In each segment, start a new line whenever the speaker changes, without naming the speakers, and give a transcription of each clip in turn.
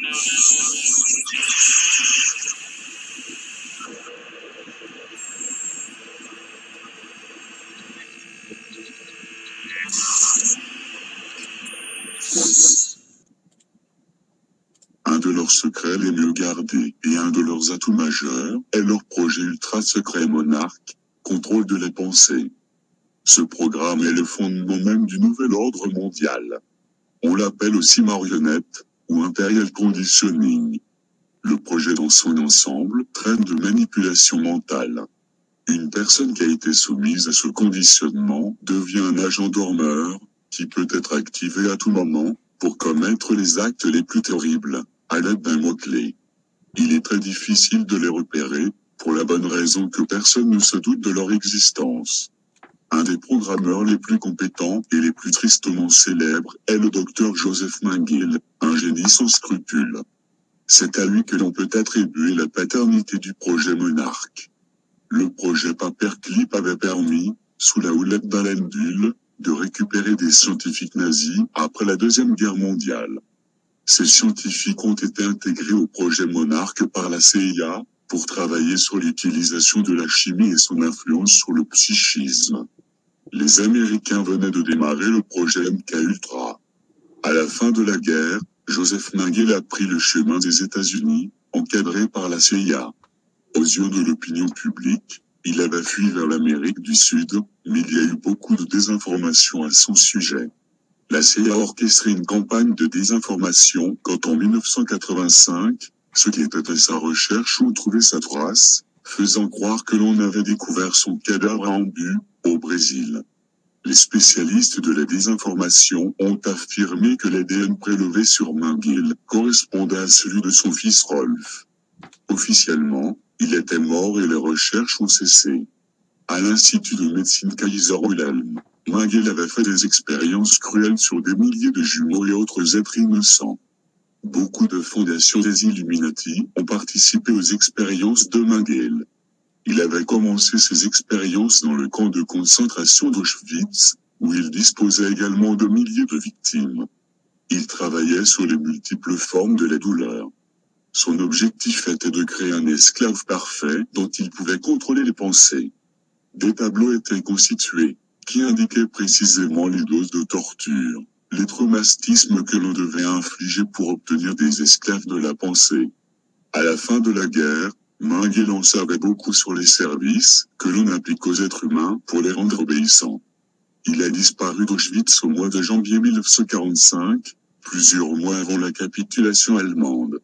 Un de leurs secrets les mieux gardés et un de leurs atouts majeurs est leur projet ultra secret Monarque, contrôle de la pensée. Ce programme est le fondement même du nouvel ordre mondial. On l'appelle aussi marionnette, ou imperial conditioning. Le projet dans son ensemble traîne de manipulation mentale. Une personne qui a été soumise à ce conditionnement devient un agent dormeur, qui peut être activé à tout moment, pour commettre les actes les plus terribles, à l'aide d'un mot-clé. Il est très difficile de les repérer, pour la bonne raison que personne ne se doute de leur existence. Un des programmeurs les plus compétents et les plus tristement célèbres est le docteur Joseph Mengele, un génie sans scrupules. C'est à lui que l'on peut attribuer la paternité du projet Monarque. Le projet Paperclip avait permis, sous la houlette d'Alain Dulles, de récupérer des scientifiques nazis après la Deuxième Guerre mondiale. Ces scientifiques ont été intégrés au projet Monarque par la CIA, pour travailler sur l'utilisation de la chimie et son influence sur le psychisme. Les Américains venaient de démarrer le projet MK-Ultra. À la fin de la guerre, Joseph Mengele a pris le chemin des États-Unis, encadré par la CIA. Aux yeux de l'opinion publique, il avait fui vers l'Amérique du Sud, mais il y a eu beaucoup de désinformation à son sujet. La CIA a orchestré une campagne de désinformation quand en 1985, ceux qui étaient à sa recherche ont trouvé sa trace, faisant croire que l'on avait découvert son cadavre à Ambu, au Brésil. Les spécialistes de la désinformation ont affirmé que l'ADN prélevé sur Mengele correspondait à celui de son fils Rolf. Officiellement, il était mort et les recherches ont cessé. À l'Institut de médecine Kaiser Wilhelm, Mengele avait fait des expériences cruelles sur des milliers de jumeaux et autres êtres innocents. Beaucoup de fondations des Illuminati ont participé aux expériences de Mengele. Il avait commencé ses expériences dans le camp de concentration d'Auschwitz, où il disposait également de milliers de victimes. Il travaillait sur les multiples formes de la douleur. Son objectif était de créer un esclave parfait dont il pouvait contrôler les pensées. Des tableaux étaient constitués, qui indiquaient précisément les doses de torture, les traumatismes que l'on devait infliger pour obtenir des esclaves de la pensée. À la fin de la guerre, Mengele en savait beaucoup sur les services que l'on applique aux êtres humains pour les rendre obéissants. Il a disparu d'Auschwitz au mois de janvier 1945, plusieurs mois avant la capitulation allemande.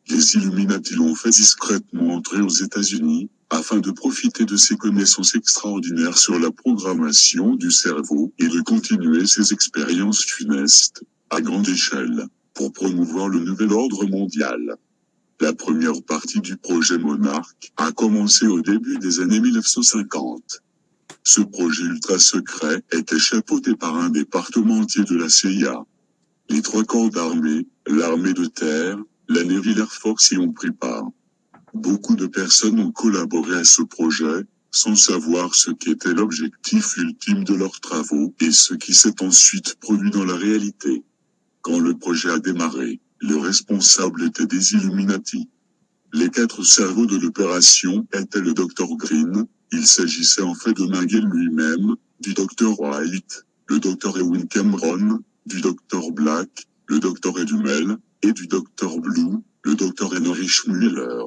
Les Illuminati l'ont fait discrètement entrer aux États-Unis, afin de profiter de ses connaissances extraordinaires sur la programmation du cerveau et de continuer ses expériences funestes, à grande échelle, pour promouvoir le nouvel ordre mondial. La première partie du projet Monarque a commencé au début des années 1950. Ce projet ultra secret était chapeauté par un département entier de la CIA. Les trois corps d'armée, l'armée de terre, la Navy Air Force y ont pris part. Beaucoup de personnes ont collaboré à ce projet, sans savoir ce qu'était l'objectif ultime de leurs travaux et ce qui s'est ensuite produit dans la réalité. Quand le projet a démarré, le responsable était des Illuminati. Les 4 cerveaux de l'opération étaient le Dr Green, il s'agissait en fait de Mengele lui-même, du Dr White, le Dr Ewen Cameron, du Dr Black, le Dr Edumel, et du Dr Blue, le Dr Henry Schmuller.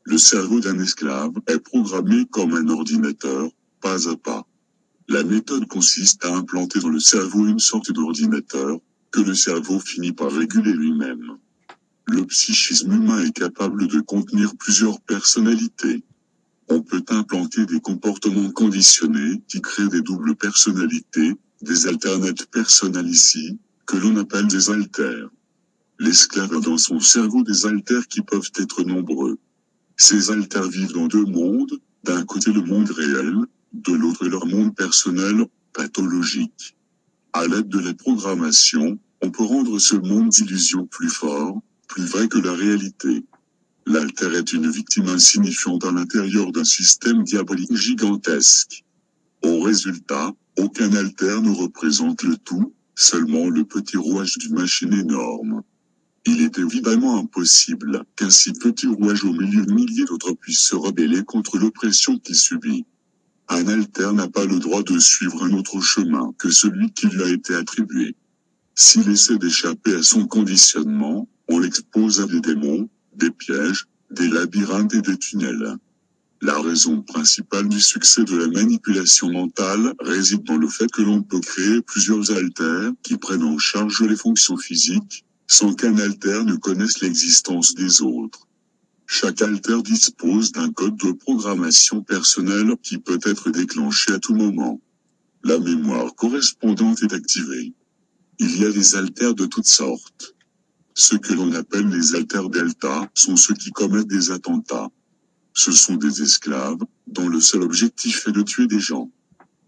Le cerveau d'un esclave est programmé comme un ordinateur, pas à pas. La méthode consiste à implanter dans le cerveau une sorte d'ordinateur, que le cerveau finit par réguler lui-même. Le psychisme humain est capable de contenir plusieurs personnalités. On peut implanter des comportements conditionnés qui créent des doubles personnalités, des alternate personalities, que l'on appelle des alters. L'esclave a dans son cerveau des alters qui peuvent être nombreux. Ces alters vivent dans 2 mondes, d'un côté le monde réel, de l'autre leur monde personnel, pathologique. À l'aide de la programmation, on peut rendre ce monde d'illusion plus fort, plus vrai que la réalité. L'alter est une victime insignifiante à l'intérieur d'un système diabolique gigantesque. Au résultat, aucun alter ne représente le tout, seulement le petit rouage d'une machine énorme. Il est évidemment impossible qu'un si petit rouage au milieu de milliers d'autres puisse se rebeller contre l'oppression qu'il subit. Un alter n'a pas le droit de suivre un autre chemin que celui qui lui a été attribué. S'il essaie d'échapper à son conditionnement, on l'expose à des démons, des pièges, des labyrinthes et des tunnels. La raison principale du succès de la manipulation mentale réside dans le fait que l'on peut créer plusieurs alters qui prennent en charge les fonctions physiques, sans qu'un alter ne connaisse l'existence des autres. Chaque alter dispose d'un code de programmation personnel qui peut être déclenché à tout moment. La mémoire correspondante est activée. Il y a des alters de toutes sortes. Ceux que l'on appelle les alters delta sont ceux qui commettent des attentats. Ce sont des esclaves, dont le seul objectif est de tuer des gens.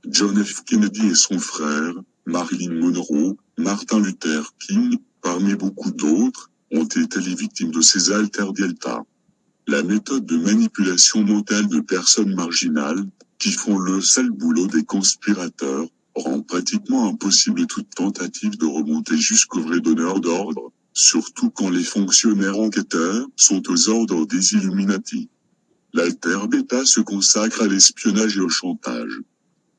John F. Kennedy et son frère, Marilyn Monroe, Martin Luther King, parmi beaucoup d'autres, ont été les victimes de ces alters delta. La méthode de manipulation mentale de personnes marginales, qui font le sale boulot des conspirateurs, rend pratiquement impossible toute tentative de remonter jusqu'au vrai donneur d'ordre, surtout quand les fonctionnaires enquêteurs sont aux ordres des Illuminati. L'alter bêta se consacre à l'espionnage et au chantage.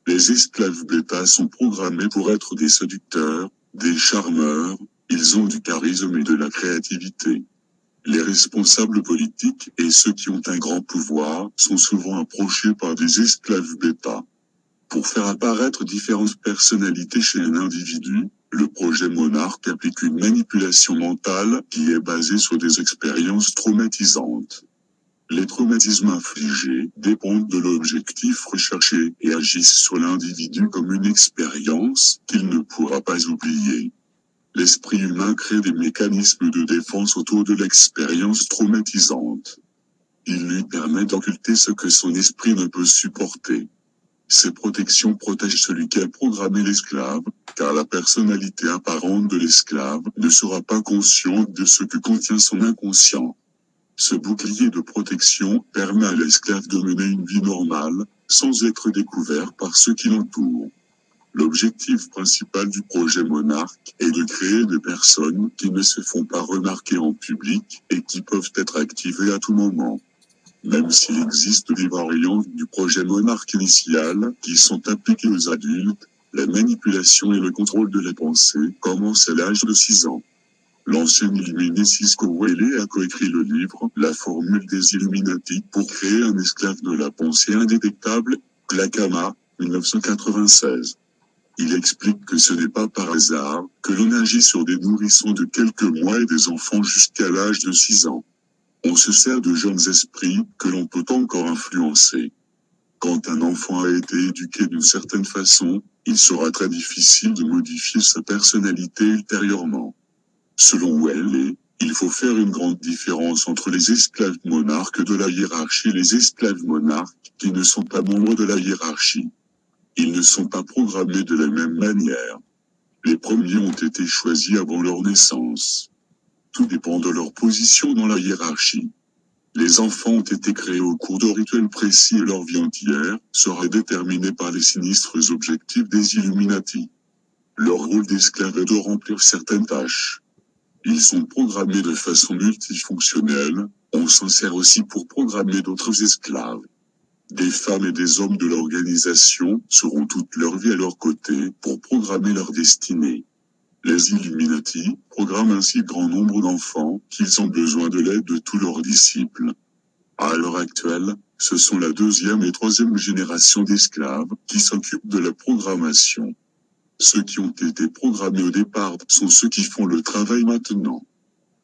Les esclaves bêta sont programmés pour être des séducteurs, des charmeurs, ils ont du charisme et de la créativité. Les responsables politiques et ceux qui ont un grand pouvoir sont souvent approchés par des esclaves bêta. Pour faire apparaître différentes personnalités chez un individu, le projet Monarque applique une manipulation mentale qui est basée sur des expériences traumatisantes. Les traumatismes infligés dépendent de l'objectif recherché et agissent sur l'individu comme une expérience qu'il ne pourra pas oublier. L'esprit humain crée des mécanismes de défense autour de l'expérience traumatisante. Il lui permet d'occulter ce que son esprit ne peut supporter. Ces protections protègent celui qui a programmé l'esclave, car la personnalité apparente de l'esclave ne sera pas consciente de ce que contient son inconscient. Ce bouclier de protection permet à l'esclave de mener une vie normale, sans être découvert par ceux qui l'entourent. L'objectif principal du projet Monarque est de créer des personnes qui ne se font pas remarquer en public et qui peuvent être activées à tout moment. Même s'il existe des variantes du projet Monarque initial qui sont appliquées aux adultes, la manipulation et le contrôle de la pensée commencent à l'âge de 6 ans. L'ancien illuminé Cisco Whaley a coécrit le livre « La formule des Illuminati pour créer un esclave de la pensée indétectable » Clacama, 1996. Il explique que ce n'est pas par hasard que l'on agit sur des nourrissons de quelques mois et des enfants jusqu'à l'âge de 6 ans. On se sert de jeunes esprits que l'on peut encore influencer. Quand un enfant a été éduqué d'une certaine façon, il sera très difficile de modifier sa personnalité ultérieurement. Selon Whaley, il faut faire une grande différence entre les esclaves monarques de la hiérarchie et les esclaves monarques qui ne sont pas membres de la hiérarchie. Ils ne sont pas programmés de la même manière. Les premiers ont été choisis avant leur naissance. Tout dépend de leur position dans la hiérarchie. Les enfants ont été créés au cours de rituels précis et leur vie entière sera déterminée par les sinistres objectifs des Illuminati. Leur rôle d'esclave est de remplir certaines tâches. Ils sont programmés de façon multifonctionnelle, on s'en sert aussi pour programmer d'autres esclaves. Des femmes et des hommes de l'organisation seront toute leur vie à leur côté pour programmer leur destinée. Les Illuminati programment ainsi grand nombre d'enfants qu'ils ont besoin de l'aide de tous leurs disciples. À l'heure actuelle, ce sont la 2e et 3e génération d'esclaves qui s'occupent de la programmation. Ceux qui ont été programmés au départ sont ceux qui font le travail maintenant.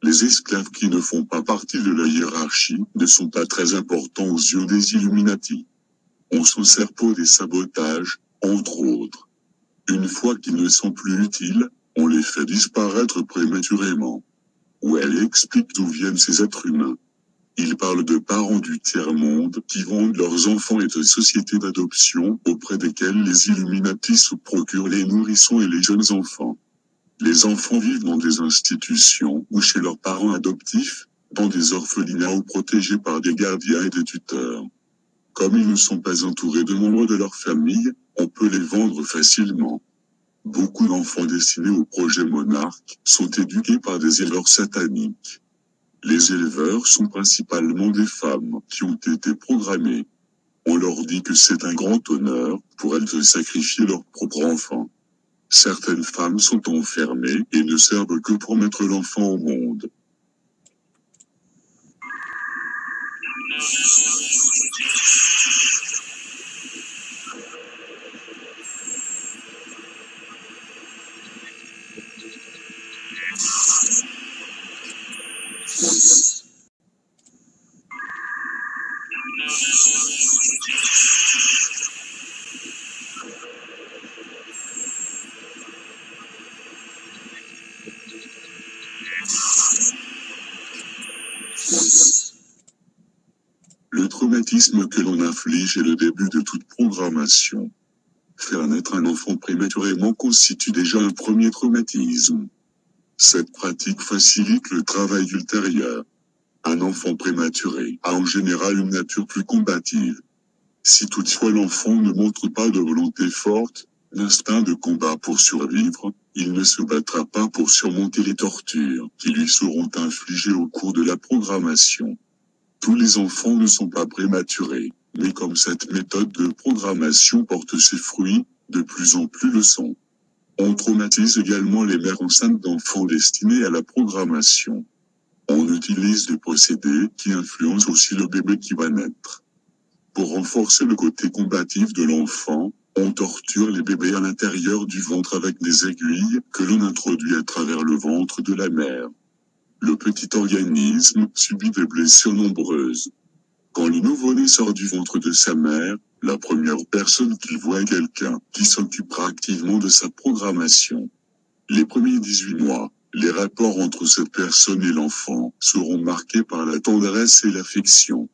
Les esclaves qui ne font pas partie de la hiérarchie ne sont pas très importants aux yeux des Illuminati. On s'en sert pour des sabotages, entre autres. Une fois qu'ils ne sont plus utiles, on les fait disparaître prématurément. Où elle explique d'où viennent ces êtres humains. Il parle de parents du tiers-monde qui vendent leurs enfants et de sociétés d'adoption auprès desquelles les Illuminati se procurent les nourrissons et les jeunes enfants. Les enfants vivent dans des institutions ou chez leurs parents adoptifs, dans des orphelinats ou protégés par des gardiens et des tuteurs. Comme ils ne sont pas entourés de membres de leur famille, on peut les vendre facilement. Beaucoup d'enfants destinés au projet Monarque sont éduqués par des éleveurs sataniques. Les éleveurs sont principalement des femmes qui ont été programmées. On leur dit que c'est un grand honneur pour elles de sacrifier leur propre enfant. Certaines femmes sont enfermées et ne servent que pour mettre l'enfant au monde. Le traumatisme que l'on inflige est le début de toute programmation. Faire naître un enfant prématurément constitue déjà un premier traumatisme. Cette pratique facilite le travail ultérieur. Un enfant prématuré a en général une nature plus combative. Si toutefois l'enfant ne montre pas de volonté forte, l'instinct de combat pour survivre, il ne se battra pas pour surmonter les tortures qui lui seront infligées au cours de la programmation. Tous les enfants ne sont pas prématurés, mais comme cette méthode de programmation porte ses fruits, de plus en plus le sont. On traumatise également les mères enceintes d'enfants destinés à la programmation. On utilise des procédés qui influencent aussi le bébé qui va naître. Pour renforcer le côté combatif de l'enfant, on torture les bébés à l'intérieur du ventre avec des aiguilles que l'on introduit à travers le ventre de la mère. Le petit organisme subit des blessures nombreuses. Quand le nouveau-né sort du ventre de sa mère, la première personne qu'il voit est quelqu'un qui s'occupera activement de sa programmation. Les premiers 18 mois, les rapports entre cette personne et l'enfant seront marqués par la tendresse et l'affection.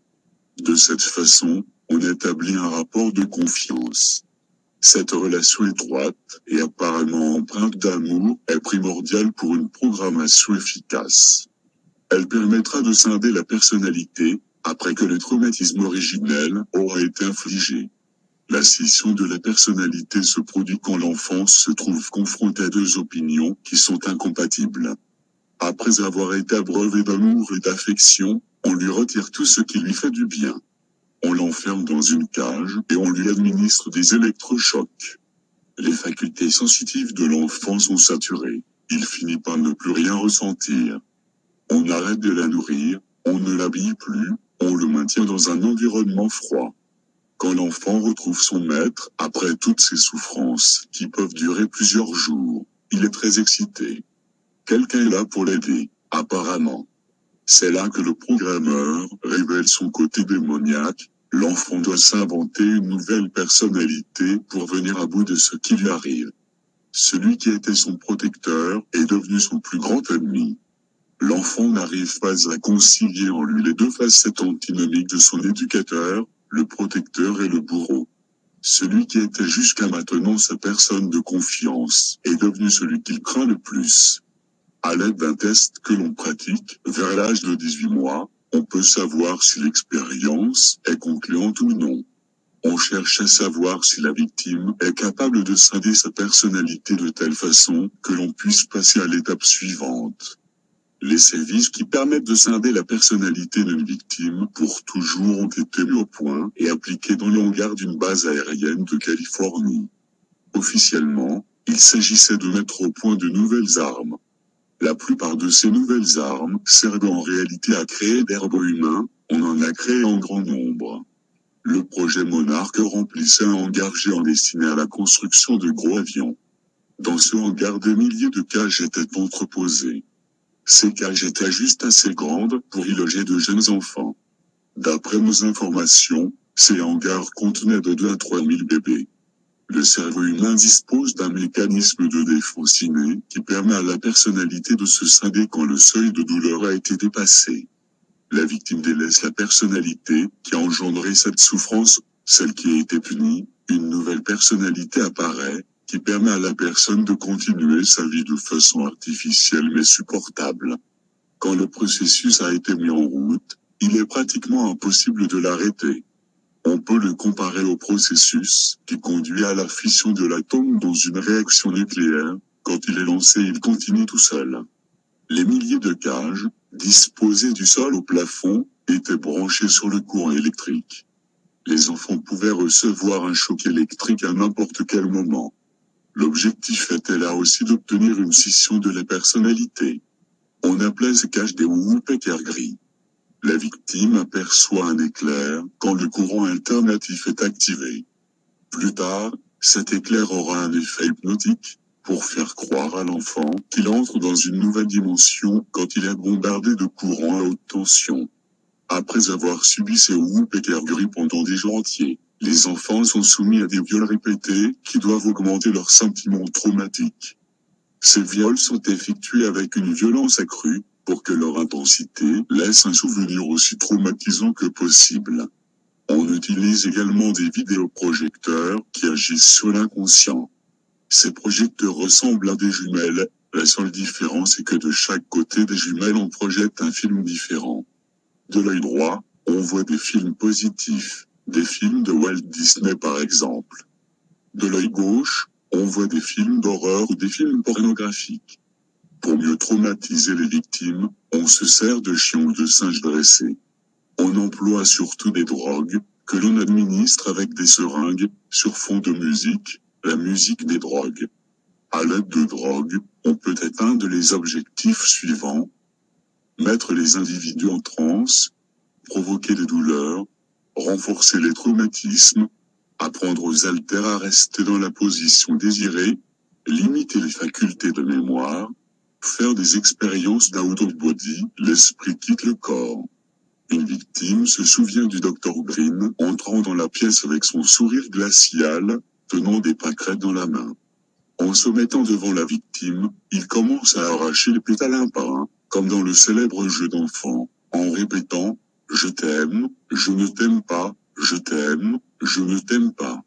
De cette façon, on établit un rapport de confiance. Cette relation étroite et apparemment empreinte d'amour est primordiale pour une programmation efficace. Elle permettra de scinder la personnalité, après que le traumatisme originel aura été infligé. La scission de la personnalité se produit quand l'enfant se trouve confronté à deux opinions qui sont incompatibles. Après avoir été abreuvé d'amour et d'affection, on lui retire tout ce qui lui fait du bien. On l'enferme dans une cage et on lui administre des électrochocs. Les facultés sensitives de l'enfant sont saturées. Il finit par ne plus rien ressentir. On arrête de la nourrir, on ne l'habille plus, on le maintient dans un environnement froid. Quand l'enfant retrouve son maître, après toutes ces souffrances, qui peuvent durer plusieurs jours, il est très excité. Quelqu'un est là pour l'aider, apparemment. C'est là que le programmeur révèle son côté démoniaque. L'enfant doit s'inventer une nouvelle personnalité pour venir à bout de ce qui lui arrive. Celui qui était son protecteur est devenu son plus grand ennemi. L'enfant n'arrive pas à concilier en lui les deux facettes antinomiques de son éducateur, le protecteur et le bourreau. Celui qui était jusqu'à maintenant sa personne de confiance est devenu celui qu'il craint le plus. À l'aide d'un test que l'on pratique, vers l'âge de 18 mois, on peut savoir si l'expérience est concluante ou non. On cherche à savoir si la victime est capable de scinder sa personnalité de telle façon que l'on puisse passer à l'étape suivante. Les services qui permettent de scinder la personnalité d'une victime pour toujours ont été mis au point et appliqués dans le hangar d'une base aérienne de Californie. Officiellement, il s'agissait de mettre au point de nouvelles armes. La plupart de ces nouvelles armes servent en réalité à créer des robots humains, on en a créé en grand nombre. Le projet Monarque remplissait un hangar géant destiné à la construction de gros avions. Dans ce hangar, des milliers de cages étaient entreposées. Ces cages étaient juste assez grandes pour y loger de jeunes enfants. D'après nos informations, ces hangars contenaient de 2 à 3 000 bébés. Le cerveau humain dispose d'un mécanisme de défense inné qui permet à la personnalité de se scinder quand le seuil de douleur a été dépassé. La victime délaisse la personnalité qui a engendré cette souffrance, celle qui a été punie, une nouvelle personnalité apparaît, qui permet à la personne de continuer sa vie de façon artificielle mais supportable. Quand le processus a été mis en route, il est pratiquement impossible de l'arrêter. On peut le comparer au processus qui conduit à la fission de l'atome dans une réaction nucléaire. Quand il est lancé, il continue tout seul. Les milliers de cages, disposées du sol au plafond, étaient branchées sur le courant électrique. Les enfants pouvaient recevoir un choc électrique à n'importe quel moment. L'objectif était là aussi d'obtenir une scission de la personnalité. On appelait ces cages des woodpeckers gris. La victime aperçoit un éclair quand le courant alternatif est activé. Plus tard, cet éclair aura un effet hypnotique, pour faire croire à l'enfant qu'il entre dans une nouvelle dimension quand il est bombardé de courant à haute tension. Après avoir subi ces woodpeckers gris pendant des jours entiers, les enfants sont soumis à des viols répétés qui doivent augmenter leurs sentiments traumatiques. Ces viols sont effectués avec une violence accrue, pour que leur intensité laisse un souvenir aussi traumatisant que possible. On utilise également des vidéoprojecteurs qui agissent sur l'inconscient. Ces projecteurs ressemblent à des jumelles, la seule différence est que de chaque côté des jumelles on projette un film différent. De l'œil droit, on voit des films positifs, des films de Walt Disney par exemple. De l'œil gauche, on voit des films d'horreur ou des films pornographiques. Pour mieux traumatiser les victimes, on se sert de chiens ou de singes dressés. On emploie surtout des drogues, que l'on administre avec des seringues, sur fond de musique, la musique des drogues. À l'aide de drogues, on peut atteindre les objectifs suivants. Mettre les individus en transe, provoquer des douleurs, renforcer les traumatismes, apprendre aux haltères à rester dans la position désirée, limiter les facultés de mémoire, faire des expériences d'out of body, l'esprit quitte le corps. Une victime se souvient du Dr Green entrant dans la pièce avec son sourire glacial, tenant des pâquerettes dans la main. En se mettant devant la victime, il commence à arracher les pétales un par un, comme dans le célèbre jeu d'enfant, en répétant « Je t'aime, je ne t'aime pas, je t'aime, je ne t'aime pas ».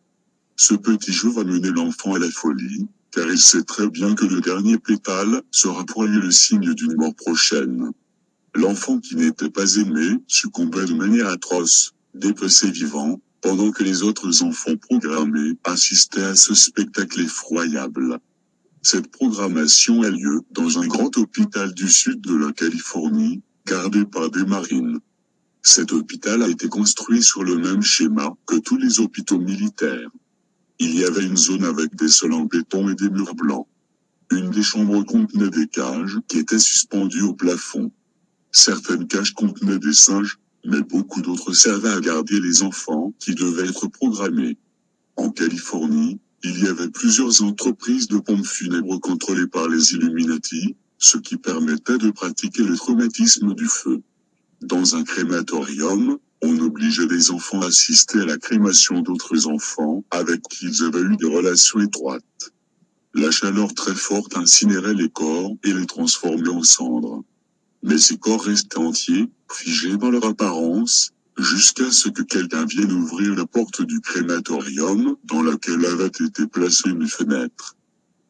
Ce petit jeu va mener l'enfant à la folie, car il sait très bien que le dernier pétale sera pour lui le signe d'une mort prochaine. L'enfant qui n'était pas aimé succombait de manière atroce, dépecé vivant, pendant que les autres enfants programmés assistaient à ce spectacle effroyable. Cette programmation a lieu dans un grand hôpital du sud de la Californie, gardé par des marines. Cet hôpital a été construit sur le même schéma que tous les hôpitaux militaires. Il y avait une zone avec des sols en béton et des murs blancs. Une des chambres contenait des cages qui étaient suspendues au plafond. Certaines cages contenaient des singes, mais beaucoup d'autres servaient à garder les enfants qui devaient être programmés. En Californie, il y avait plusieurs entreprises de pompes funèbres contrôlées par les Illuminati, ce qui permettait de pratiquer le traumatisme du feu. Dans un crématorium, on obligeait des enfants à assister à la crémation d'autres enfants avec qui ils avaient eu des relations étroites. La chaleur très forte incinérait les corps et les transformait en cendres. Mais ces corps restaient entiers, figés dans leur apparence, jusqu'à ce que quelqu'un vienne ouvrir la porte du crématorium dans laquelle avait été placée une fenêtre.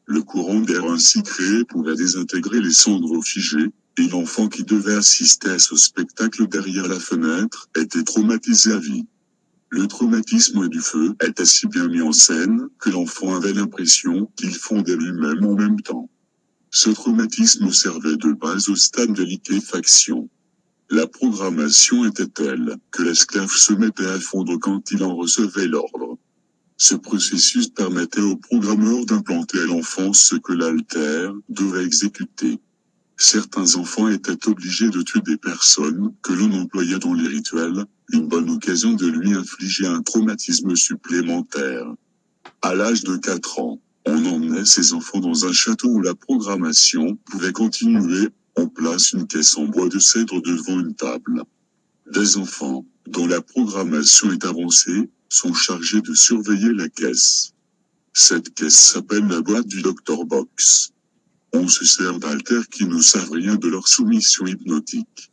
Le courant d'air ainsi créé pouvait désintégrer les cendres figées, et l'enfant qui devait assister à ce spectacle derrière la fenêtre était traumatisé à vie. Le traumatisme du feu était si bien mis en scène que l'enfant avait l'impression qu'il fondait lui-même en même temps. Ce traumatisme servait de base au stade de liquéfaction. La programmation était telle que l'esclave se mettait à fondre quand il en recevait l'ordre. Ce processus permettait au programmeur d'implanter à l'enfant ce que l'altère devait exécuter. Certains enfants étaient obligés de tuer des personnes que l'on employait dans les rituels, une bonne occasion de lui infliger un traumatisme supplémentaire. À l'âge de 4 ans, on emmenait ces enfants dans un château où la programmation pouvait continuer. On place une caisse en bois de cèdre devant une table. Des enfants, dont la programmation est avancée, sont chargés de surveiller la caisse. Cette caisse s'appelle la boîte du Dr Box. On se sert d'haltères qui ne savent rien de leur soumission hypnotique.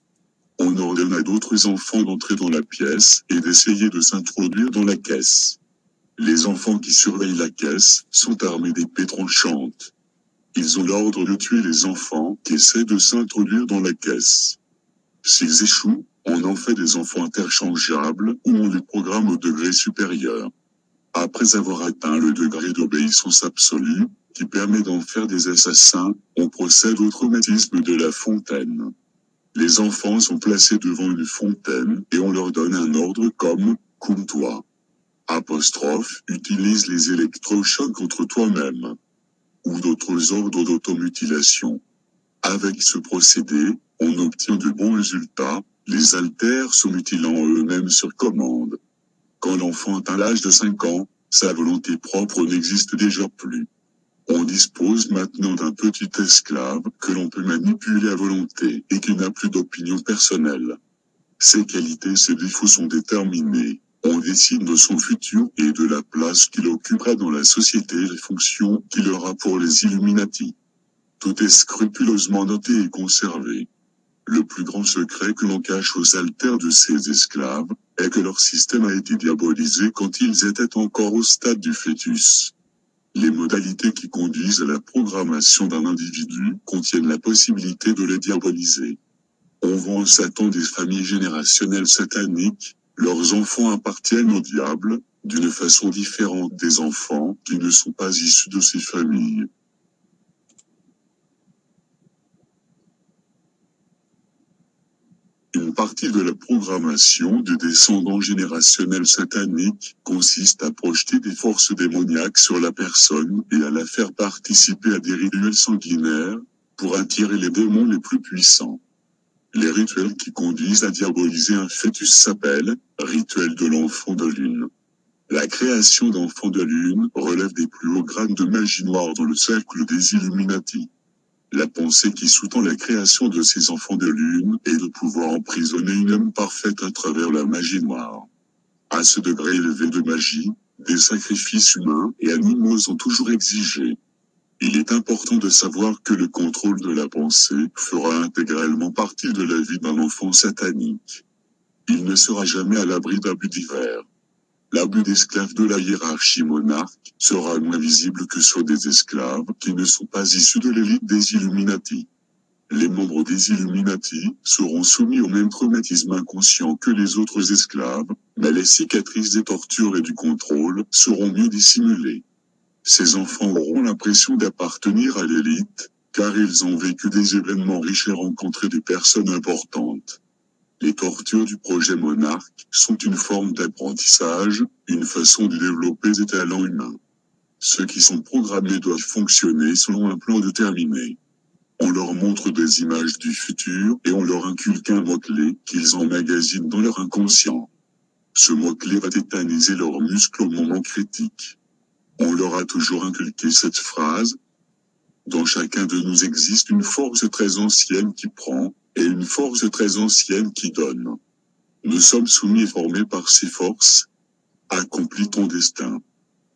On ordonne à d'autres enfants d'entrer dans la pièce et d'essayer de s'introduire dans la caisse. Les enfants qui surveillent la caisse sont armés d'épées tranchantes. Ils ont l'ordre de tuer les enfants qui essaient de s'introduire dans la caisse. S'ils échouent, on en fait des enfants interchangeables ou on les programme au degré supérieur. Après avoir atteint le degré d'obéissance absolue, qui permet d'en faire des assassins, on procède au traumatisme de la fontaine. Les enfants sont placés devant une fontaine et on leur donne un ordre comme « coume-toi ». Utilise les électrochocs contre toi-même. Ou d'autres ordres d'automutilation. Avec ce procédé, on obtient de bons résultats, les haltères se mutilant eux-mêmes sur commande. Quand l'enfant atteint l'âge de 5 ans, sa volonté propre n'existe déjà plus. On dispose maintenant d'un petit esclave que l'on peut manipuler à volonté et qui n'a plus d'opinion personnelle. Ses qualités et ses défauts sont déterminés. On décide de son futur et de la place qu'il occupera dans la société et les fonctions qu'il aura pour les Illuminati. Tout est scrupuleusement noté et conservé. Le plus grand secret que l'on cache aux haltères de ces esclaves est que leur système a été diabolisé quand ils étaient encore au stade du fœtus. Les modalités qui conduisent à la programmation d'un individu contiennent la possibilité de les diaboliser. On vend à Satan des familles générationnelles sataniques, leurs enfants appartiennent au diable, d'une façon différente des enfants qui ne sont pas issus de ces familles. Une partie de la programmation des descendants générationnels sataniques consiste à projeter des forces démoniaques sur la personne et à la faire participer à des rituels sanguinaires, pour attirer les démons les plus puissants. Les rituels qui conduisent à diaboliser un fœtus s'appellent « rituel de l'enfant de lune ». La création d'enfants de lune relève des plus hauts grades de magie noire dans le cercle des Illuminati. La pensée qui sous-tend la création de ces enfants de lune est de pouvoir emprisonner une âme parfaite à travers la magie noire. À ce degré élevé de magie, des sacrifices humains et animaux sont toujours exigés. Il est important de savoir que le contrôle de la pensée fera intégralement partie de la vie d'un enfant satanique. Il ne sera jamais à l'abri d'abus divers. L'abus d'esclaves de la hiérarchie monarque sera moins visible que sur des esclaves qui ne sont pas issus de l'élite des Illuminati. Les membres des Illuminati seront soumis au même traumatisme inconscient que les autres esclaves, mais les cicatrices des tortures et du contrôle seront mieux dissimulées. Ces enfants auront l'impression d'appartenir à l'élite, car ils ont vécu des événements riches et rencontré des personnes importantes. Les tortures du projet Monarque sont une forme d'apprentissage, une façon de développer des talents humains. Ceux qui sont programmés doivent fonctionner selon un plan déterminé. On leur montre des images du futur et on leur inculque un mot-clé qu'ils emmagasinent dans leur inconscient. Ce mot-clé va tétaniser leurs muscles au moment critique. On leur a toujours inculqué cette phrase. Dans chacun de nous existe une force très ancienne qui prend, et une force très ancienne qui donne. Nous sommes soumis et formés par ces forces. Accomplis ton destin.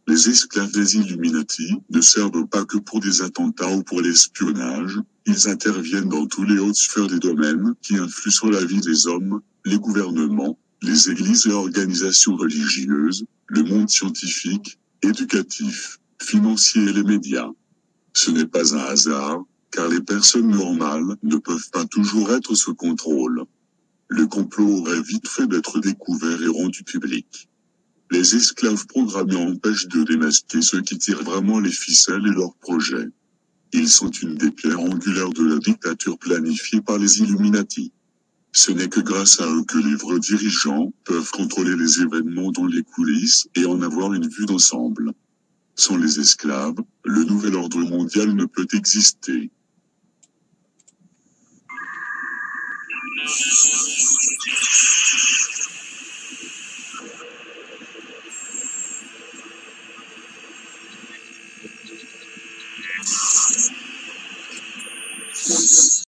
Les esclaves des Illuminati ne servent pas que pour des attentats ou pour l'espionnage, ils interviennent dans tous les hautes sphères des domaines qui influent sur la vie des hommes, les gouvernements, les églises et organisations religieuses, le monde scientifique, éducatif, financier et les médias. Ce n'est pas un hasard, car les personnes normales ne peuvent pas toujours être sous contrôle. Le complot aurait vite fait d'être découvert et rendu public. Les esclaves programmés empêchent de démasquer ceux qui tirent vraiment les ficelles et leurs projets. Ils sont une des pierres angulaires de la dictature planifiée par les Illuminati. Ce n'est que grâce à eux que les vrais dirigeants peuvent contrôler les événements dans les coulisses et en avoir une vue d'ensemble. Sans les esclaves, le nouvel ordre mondial ne peut exister.